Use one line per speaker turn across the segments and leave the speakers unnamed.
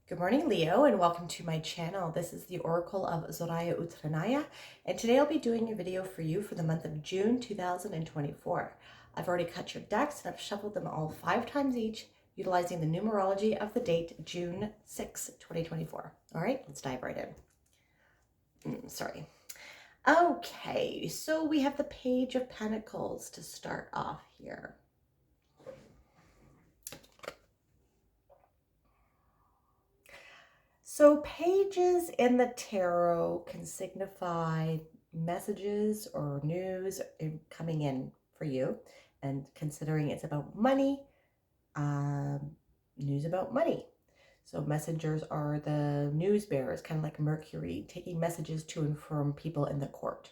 Good morning, Leo, and welcome to my channel. This is the Oracle of Zoraya Utranaya, and today I'll be doing a video for you for the month of June 2024. I've already cut your decks and I've shuffled them all 5 times each, utilizing the numerology of the date June 6, 2024. All right, let's dive right in. Sorry. Okay, so we have the Page of Pentacles to start off here. So pages in the tarot can signify messages or news coming in for you. And considering it's about money, news about money. So messengers are the news bearers, kind of like Mercury, taking messages to and from people in the court.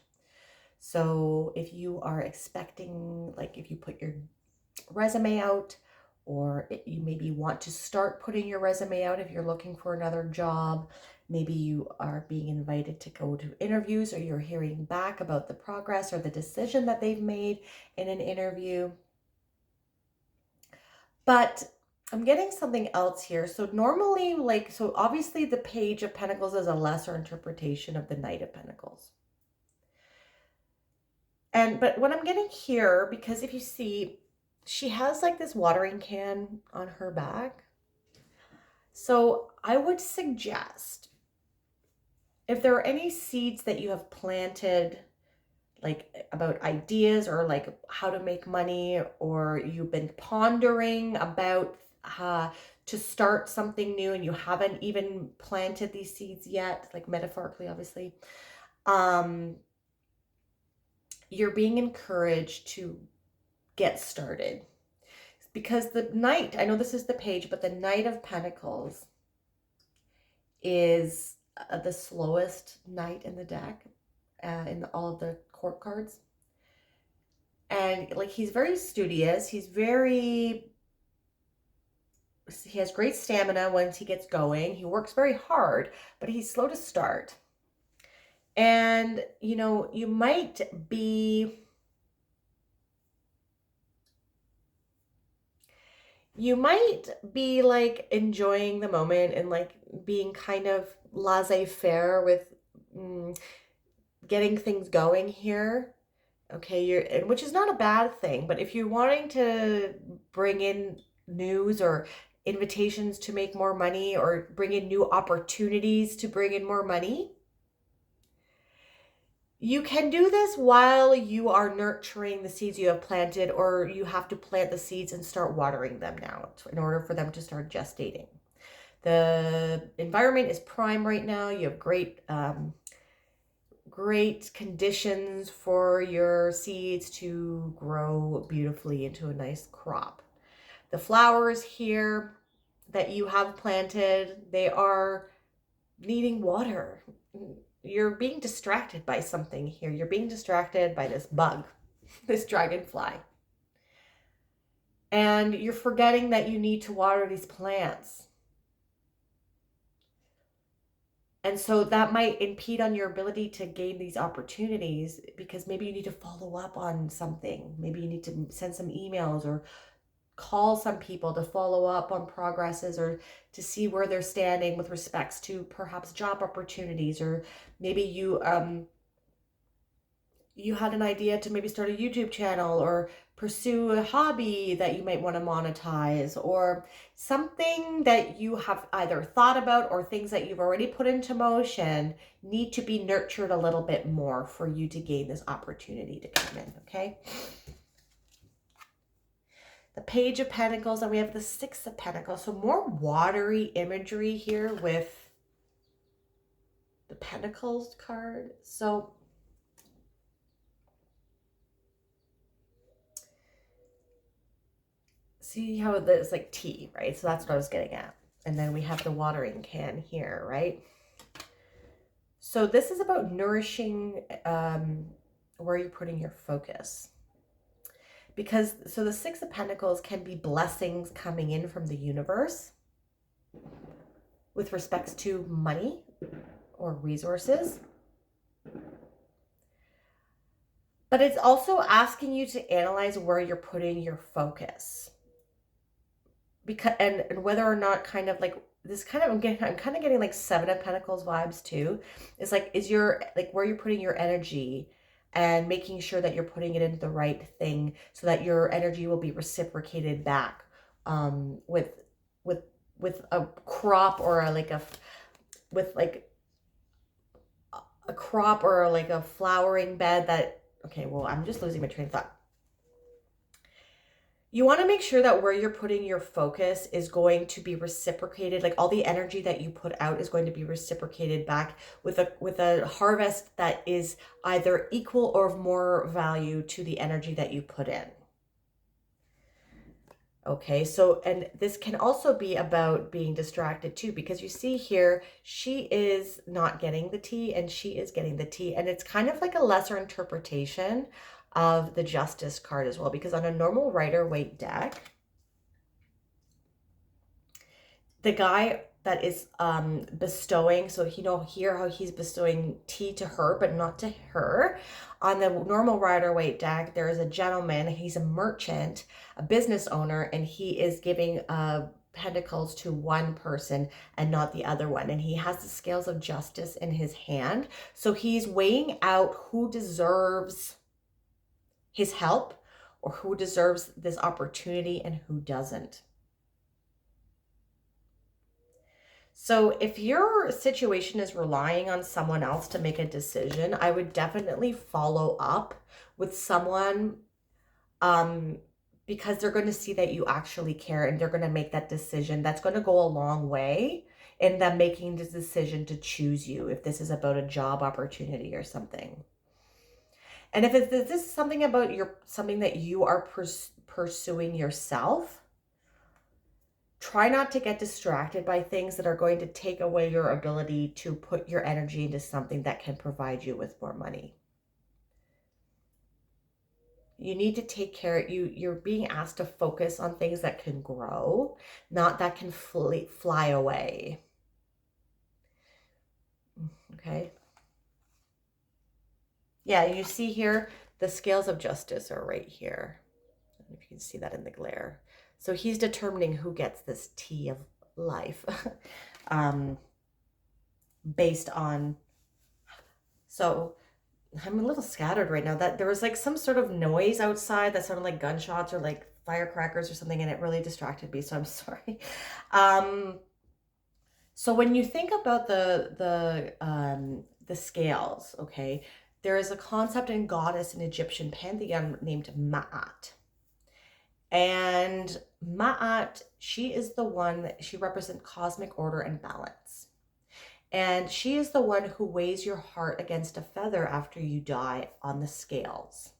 So if you are expecting, like if you put your resume out, or you maybe want to start putting your resume out if you're looking for another job. Maybe you are being invited to go to interviews, or you're hearing back about the progress or the decision that they've made in an interview. But I'm getting something else here. So normally, so obviously the Page of Pentacles is a lesser interpretation of the Knight of Pentacles. But what I'm getting here, because if you see, she has like this watering can on her back. So I would suggest, if there are any seeds that you have planted, like about ideas or like how to make money, or you've been pondering about to start something new and you haven't even planted these seeds yet, like metaphorically, obviously, you're being encouraged to get started. Because the Knight, I know this is the page, but the Knight of Pentacles is the slowest knight in the deck, in all of the court cards. And like, he's very studious. He has great stamina once he gets going. He works very hard, but he's slow to start. And, you might be like enjoying the moment and like being kind of laissez-faire with getting things going here. Okay, which is not a bad thing, but if you're wanting to bring in news or invitations to make more money, or bring in new opportunities to bring in more money, you can do this while you are nurturing the seeds you have planted, or you have to plant the seeds and start watering them now in order for them to start gestating. The environment is prime right now. You have great conditions for your seeds to grow beautifully into a nice crop. The flowers here that you have planted, they are needing water. You're being distracted by something here. You're being distracted by this bug, this dragonfly. And you're forgetting that you need to water these plants. And so that might impede on your ability to gain these opportunities, because maybe you need to follow up on something. Maybe you need to send some emails or call some people to follow up on progresses, or to see where they're standing with respects to perhaps job opportunities. Or maybe you had an idea to maybe start a YouTube channel or pursue a hobby that you might want to monetize, or something that you have either thought about or things that you've already put into motion need to be nurtured a little bit more for you to gain this opportunity to come in, okay? The Page of Pentacles, and we have the Six of Pentacles. So more watery imagery here with the Pentacles card. So see how there's like tea, right? So that's what I was getting at. And then we have the watering can here, right? So this is about nourishing where you're putting your focus. Because, so the Six of Pentacles can be blessings coming in from the universe with respects to money or resources. But it's also asking you to analyze where you're putting your focus. because and whether or not kind of like this kind of I'm kind of getting like Seven of Pentacles vibes too. It's like, is your like where you're putting your energy and making sure that you're putting it into the right thing so that your energy will be reciprocated back with with a crop or with like a crop or like a flowering bed that, okay, well, I'm just losing my train of thought. You want to make sure that where you're putting your focus is going to be reciprocated. Like all the energy that you put out is going to be reciprocated back with a harvest that is either equal or of more value to the energy that you put in. Okay, so, and this can also be about being distracted too, because you see here, she is not getting the tea and she is getting the tea. And it's kind of like a lesser interpretation of the Justice card as well, because on a normal Rider-Waite deck, the guy that is bestowing, so here how he's bestowing tea to her, but not to her. On the normal Rider-Waite deck, there is a gentleman, he's a merchant, a business owner, and he is giving pentacles to one person and not the other one. And he has the scales of justice in his hand. So he's weighing out who deserves his help or who deserves this opportunity and who doesn't. So if your situation is relying on someone else to make a decision, I would definitely follow up with someone because they're going to see that you actually care and they're going to make that decision. That's going to go a long way in them making the decision to choose you if this is about a job opportunity or something. And if this is something about something that you are pursuing yourself, try not to get distracted by things that are going to take away your ability to put your energy into something that can provide you with more money. You need to take care. You're being asked to focus on things that can grow, not that can fly away. Okay. Yeah, you see here, the scales of justice are right here. I don't know if you can see that in the glare. So he's determining who gets this tea of life based on, so I'm a little scattered right now. That there was like some sort of noise outside that sounded like gunshots or like firecrackers or something, and it really distracted me, so I'm sorry. So when you think about the scales, okay, there is a concept in goddess in Egyptian pantheon named Ma'at. And Ma'at, she is the one that she represents cosmic order and balance. And she is the one who weighs your heart against a feather after you die on the scales.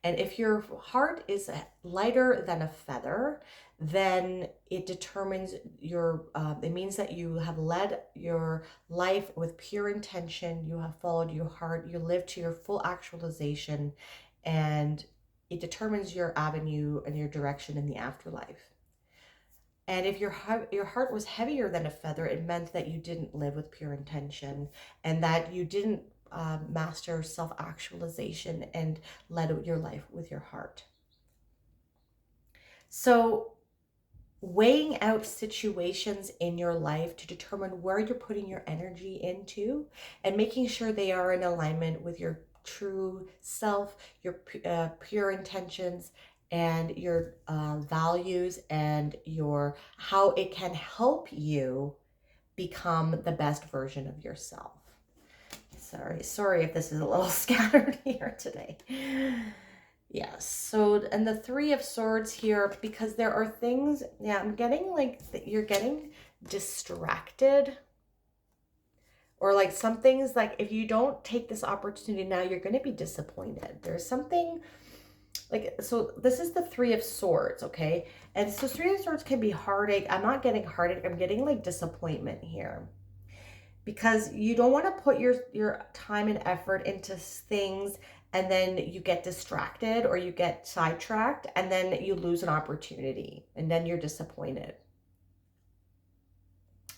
And if your heart is lighter than a feather, then it determines it means that you have led your life with pure intention, you have followed your heart, you live to your full actualization, and it determines your avenue and your direction in the afterlife. And if your heart was heavier than a feather, it meant that you didn't live with pure intention and that you didn't master self-actualization and led your life with your heart. So weighing out situations in your life to determine where you're putting your energy into and making sure they are in alignment with your true self, your pure intentions, and your values, and how it can help you become the best version of yourself. Sorry if this is a little scattered here today. Yes, so, and the Three of Swords here, because there are things, yeah, I'm getting like you're getting distracted, or like some things, like if you don't take this opportunity now, you're going to be disappointed. There's something like, so this is the Three of Swords, okay? And so Three of Swords can be heartache. I'm not getting heartache. I'm getting like disappointment here, because you don't want to put your time and effort into things and then you get distracted or you get sidetracked and then you lose an opportunity and then you're disappointed.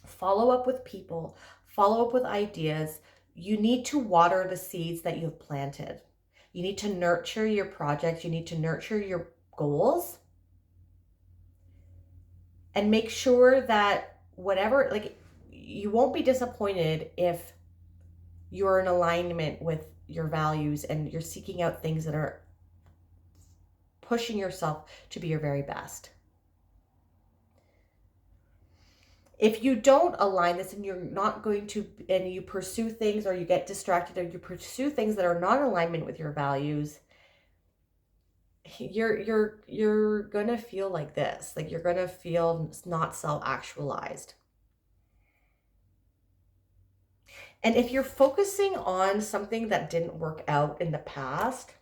Follow up with people, follow up with ideas. You need to water the seeds that you've planted. You need to nurture your projects. You need to nurture your goals. And make sure that whatever, like, you won't be disappointed if you're in alignment with your values and you're seeking out things that are pushing yourself to be your very best. If you don't align this and you're not going to, and you pursue things or you get distracted or you pursue things that are not in alignment with your values, you're gonna feel like this. Like, you're gonna feel not self-actualized. And if you're focusing on something that didn't work out in the past,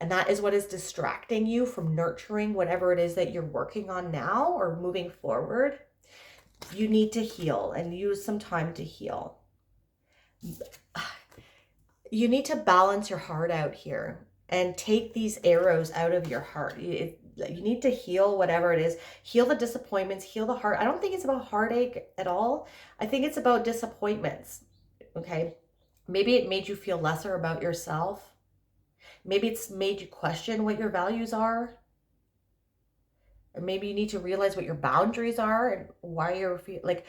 and that is what is distracting you from nurturing whatever it is that you're working on now or moving forward, you need to heal and use some time to heal. You need to balance your heart out here and take these arrows out of your heart. You need to heal whatever it is. Heal the disappointments, heal the heart. I don't think it's about heartache at all. I think it's about disappointments, okay? Maybe it made you feel lesser about yourself. Maybe it's made you question what your values are. Or maybe you need to realize what your boundaries are and why you're like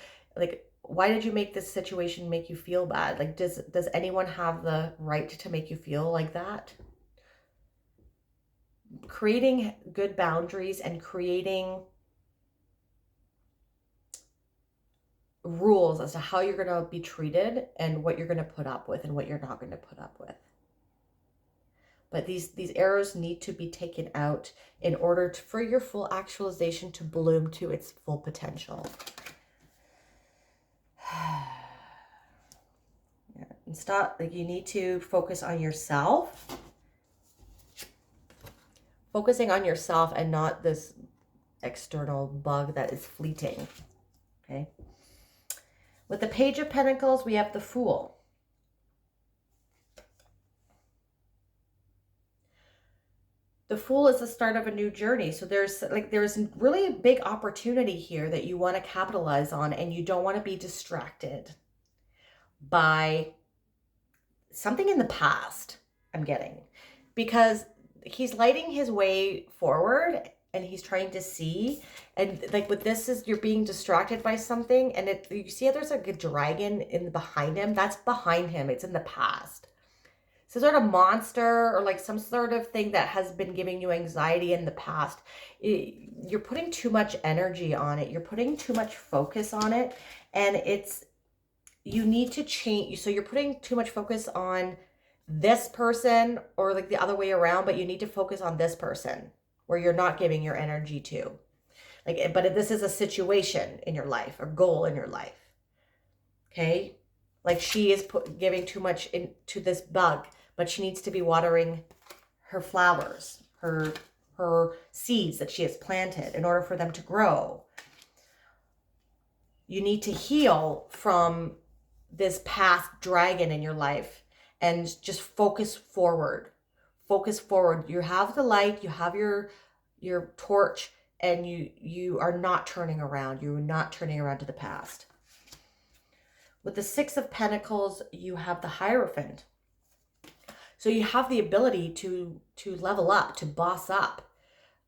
why did you make this situation make you feel bad? Like, does anyone have the right to make you feel like that? Creating good boundaries and creating rules as to how you're going to be treated and what you're going to put up with and what you're not going to put up with. But these arrows need to be taken out in order for your full actualization to bloom to its full potential. Yeah. And stop, like, you need to focus on yourself. Focusing on yourself and not this external bug that is fleeting. Okay. With the Page of Pentacles, we have the Fool. The Fool is the start of a new journey. So there's really a big opportunity here that you want to capitalize on, and you don't want to be distracted by something in the past, I'm getting. Because he's lighting his way forward and he's trying to see. And like with this is you're being distracted by something, and you see how there's like a dragon behind him? That's behind him. It's in the past. Some sort of monster or like some sort of thing that has been giving you anxiety in the past. You're putting too much energy on it. You're putting too much focus on it. And you need to change. So you're putting too much focus on this person or like the other way around, but you need to focus on this person where you're not giving your energy to. Like, but if this is a situation in your life, a goal in your life. Okay? Like, she is giving too much into this bug, but she needs to be watering her flowers, her seeds that she has planted in order for them to grow. You need to heal from this past dragon in your life and just focus forward. Focus forward. You have the light, you have your torch, and you are not turning around. You're not turning around to the past. With the Six of Pentacles, you have the Hierophant. So you have the ability to level up, to boss up.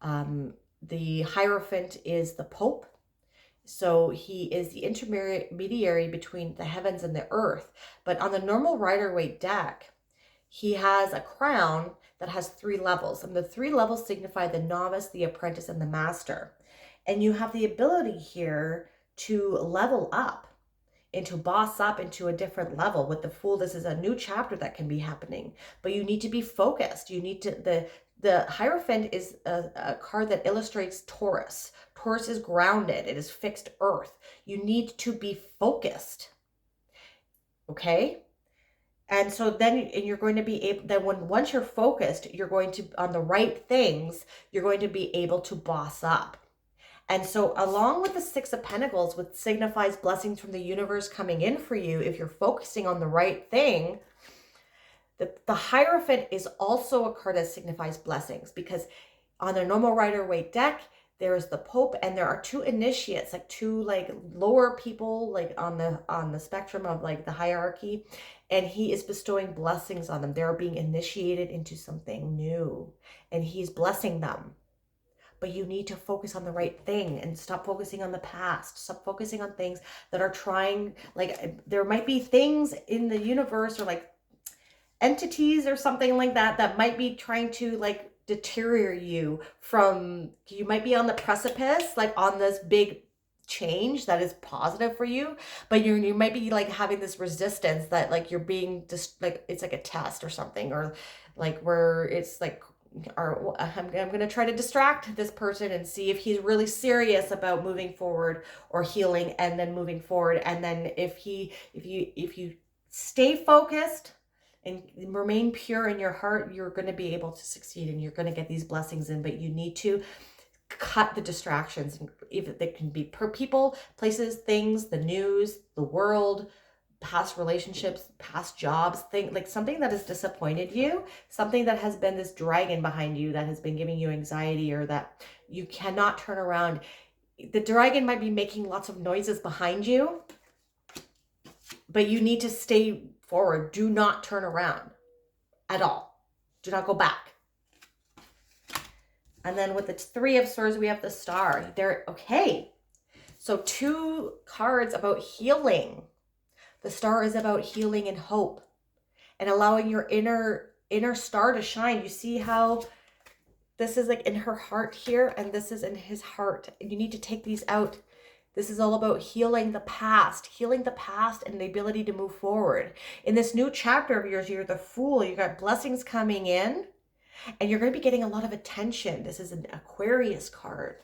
The Hierophant is the Pope. So he is the intermediary between the heavens and the earth. But on the normal Rider-Waite deck, he has a crown that has 3 levels. And the 3 levels signify the novice, the apprentice, and the master. And you have the ability here to level up and to boss up into a different level. With the Fool, this is a new chapter that can be happening. But you need to be focused. You need to, the Hierophant is a card that illustrates Taurus. Taurus is grounded. It is fixed earth. You need to be focused. Okay? And so then you're going to be able, then once you're focused, you're going to, on the right things, you're going to be able to boss up. And so along with the Six of Pentacles, which signifies blessings from the universe coming in for you, if you're focusing on the right thing, the Hierophant is also a card that signifies blessings, because on the normal Rider-Waite deck, there is the Pope, and there are 2 initiates, like 2 like lower people, like on the spectrum of like the hierarchy, and he is bestowing blessings on them. They're being initiated into something new, and he's blessing them. but you need to focus on the right thing and stop focusing on the past. Stop focusing on things that are trying, like there might be things in the universe or like entities or something like that that might be trying to like deteriorate you from, you might be on the precipice, like on this big change that is positive for you, but you might be like having this resistance that like you're being just like it's like a test or something, or like where it's like, or I'm going to try to distract this person and see if he's really serious about moving forward or healing and then moving forward. And then if you stay focused and remain pure in your heart, you're going to be able to succeed and you're going to get these blessings in. But you need to cut the distractions. If they can be per people, places, things, the news, the world, past relationships, past jobs, thing like something that has disappointed you, something that has been this dragon behind you that has been giving you anxiety or that you cannot turn around. The dragon might be making lots of noises behind you, but you need to stay forward. Do not turn around at all. Do not go back. And then with the Three of Swords, we have the Star. They're okay. So 2 cards about healing. The Star is about healing and hope and allowing your inner star to shine. You see how this is like in her heart here and this is in his heart. And you need to take these out. This is all about healing the past and the ability to move forward. In this new chapter of yours, you're the Fool. You got blessings coming in and you're going to be getting a lot of attention. This is an Aquarius card.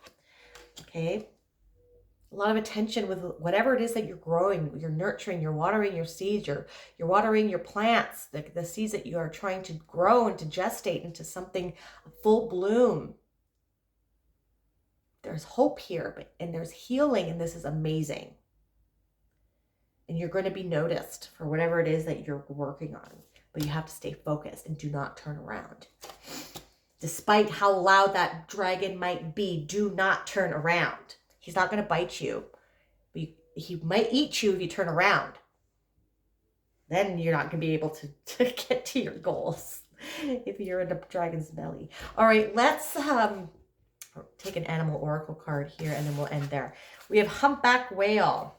Okay. A lot of attention with whatever it is that you're growing, you're nurturing, you're watering your seeds, you're watering your plants, the seeds that you are trying to grow and to gestate into something full bloom. There's hope here, and there's healing, and this is amazing. And you're going to be noticed for whatever it is that you're working on, but you have to stay focused and do not turn around. Despite how loud that dragon might be, do not turn around. He's not going to bite you. He might eat you if you turn around. Then you're not going to be able to get to your goals if you're in the dragon's belly. All right, let's take an animal oracle card here and then we'll end there. We have Humpback Whale.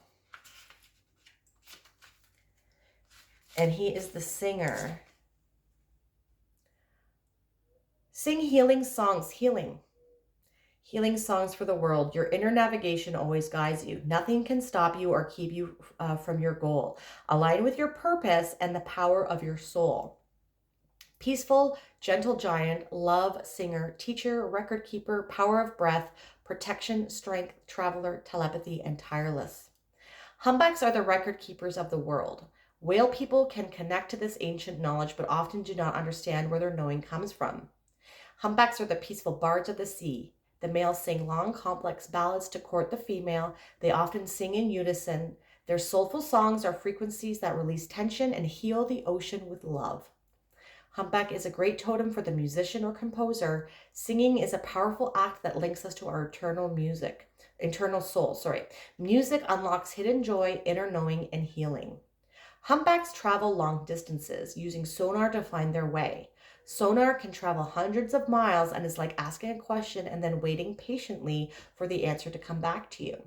And he is the singer. Sing healing songs, healing songs for the world. Your inner navigation always guides you. Nothing can stop you or keep you from your goal. Align with your purpose and the power of your soul. Peaceful, gentle giant, love, singer, teacher, record keeper, power of breath, protection, strength, traveler, telepathy, and tireless. Humpbacks are the record keepers of the world. Whale people can connect to this ancient knowledge, but often do not understand where their knowing comes from. Humpbacks are the peaceful bards of the sea. The males sing long, complex ballads to court the female. They often sing in unison. Their soulful songs are frequencies that release tension and heal the ocean with love. Humpback is a great totem for the musician or composer. Singing is a powerful act that links us to our internal soul. Music unlocks hidden joy, inner knowing, and healing. Humpbacks travel long distances using sonar to find their way. Sonar can travel hundreds of miles and is like asking a question and then waiting patiently for the answer to come back to you.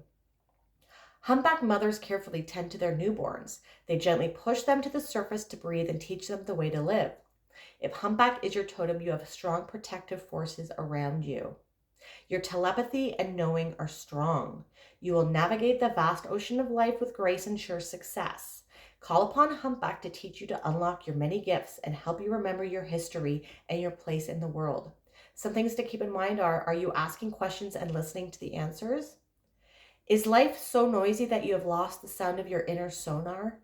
Humpback mothers carefully tend to their newborns. They gently push them to the surface to breathe and teach them the way to live. If humpback is your totem, you have strong protective forces around you. Your telepathy and knowing are strong. You will navigate the vast ocean of life with grace and sure success. Call upon Humpback to teach you to unlock your many gifts and help you remember your history and your place in the world. Some things to keep in mind are you asking questions and listening to the answers? Is life so noisy that you have lost the sound of your inner sonar?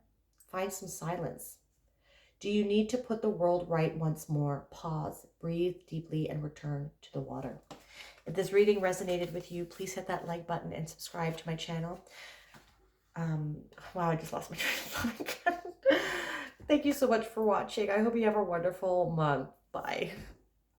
Find some silence. Do you need to put the world right once more? Pause, breathe deeply, and return to the water. If this reading resonated with you, please hit that like button and subscribe to my channel. Wow, I just lost my train of thought again. Thank you so much for watching. I hope you have a wonderful month. Bye.